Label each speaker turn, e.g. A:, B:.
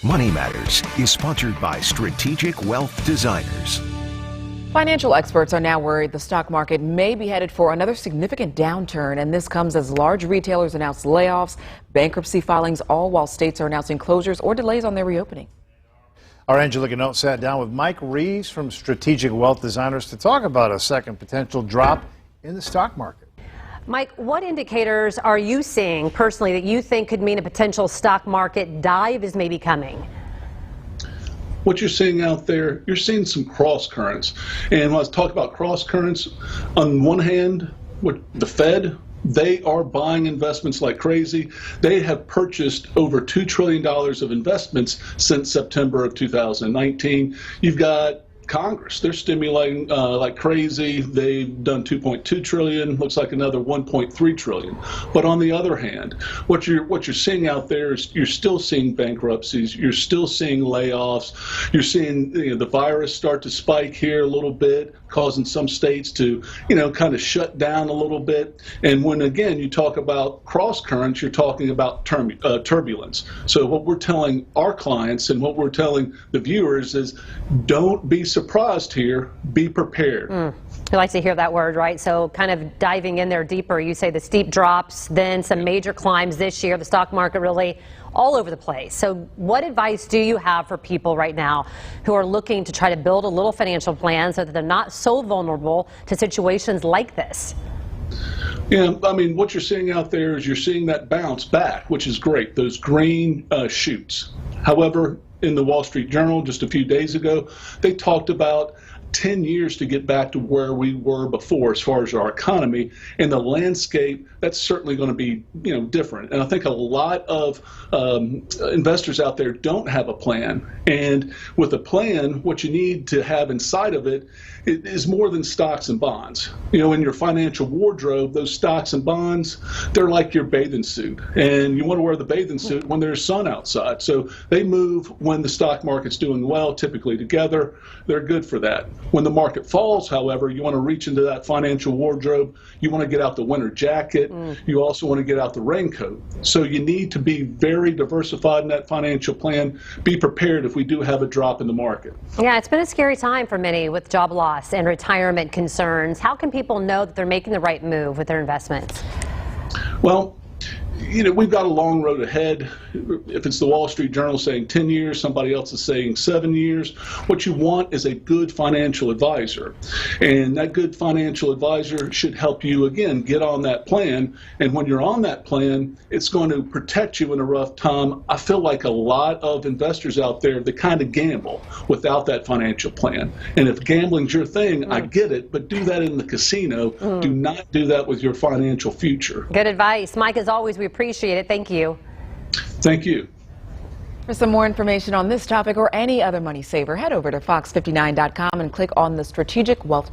A: Money Matters is sponsored by Strategic Wealth Designers.
B: Financial experts are now worried the stock market may be headed for another significant downturn, and this comes as large retailers announce layoffs, bankruptcy filings, all while states are announcing closures or delays on their reopening.
C: Our Angela Ganote sat down with Mike Reeves from Strategic Wealth Designers to talk about a second potential drop in the stock market.
D: Mike, what indicators are you seeing personally that you think could mean a potential stock market dive is maybe coming?
E: What you're seeing out there, you're seeing some cross currents. And when I talk about cross currents, on one hand, with the Fed, they are buying investments like crazy. They have purchased over $2 trillion of investments since September of 2019. You've got Congress, they're stimulating like crazy. They've done 2.2 trillion, looks like another 1.3 trillion. But on the other hand, what you're seeing out there is you're still seeing bankruptcies, you're still seeing layoffs, you're seeing the virus start to spike here a little bit, causing some states to kind of shut down a little bit. And when again you talk about cross currents, you're talking about turbulence. So what we're telling our clients and what we're telling the viewers is, don't be surprised here, be prepared.
D: I like to hear that word, right? So kind of diving in there deeper, you say the steep drops, then some major climbs this year, the stock market really all over the place. So what advice do you have for people right now who are looking to try to build a little financial plan so that they're not so vulnerable to situations like this?
E: Yeah, I mean, what you're seeing out there is you're seeing that bounce back, which is great, those green shoots. However, in the Wall Street Journal just a few days ago, they talked about 10 years to get back to where we were before as far as our economy, and the landscape, that's certainly going to be different. And I think a lot of investors out there don't have a plan, and with a plan, what you need to have inside of it is more than stocks and bonds. In your financial wardrobe, those stocks and bonds, they're like your bathing suit, and you want to wear the bathing suit when there's sun outside. So they move when the stock market's doing well, typically together. They're good for that. When the market falls, however, you want to reach into that financial wardrobe. You want to get out the winter jacket. You also want to get out the raincoat. So you need to be very diversified in that financial plan. Be prepared if we do have a drop in the market.
D: Yeah, it's been a scary time for many with job loss and retirement concerns. How can people know that they're making the right move with their investments?
E: Well, we've got a long road ahead. If it's the Wall Street Journal saying 10 years, somebody else is saying 7 years. What you want is a good financial advisor. And that good financial advisor should help you, again, get on that plan. And when you're on that plan, it's going to protect you in a rough time. I feel like a lot of investors out there, they kind of gamble without that financial plan. And if gambling's your thing, I get it, but do that in the casino. Do not do that with your financial future.
D: Good advice. Mike, as always, we appreciate it. Thank you.
E: Thank you.
B: For some more information on this topic or any other money saver, head over to fox59.com and click on the Strategic Wealth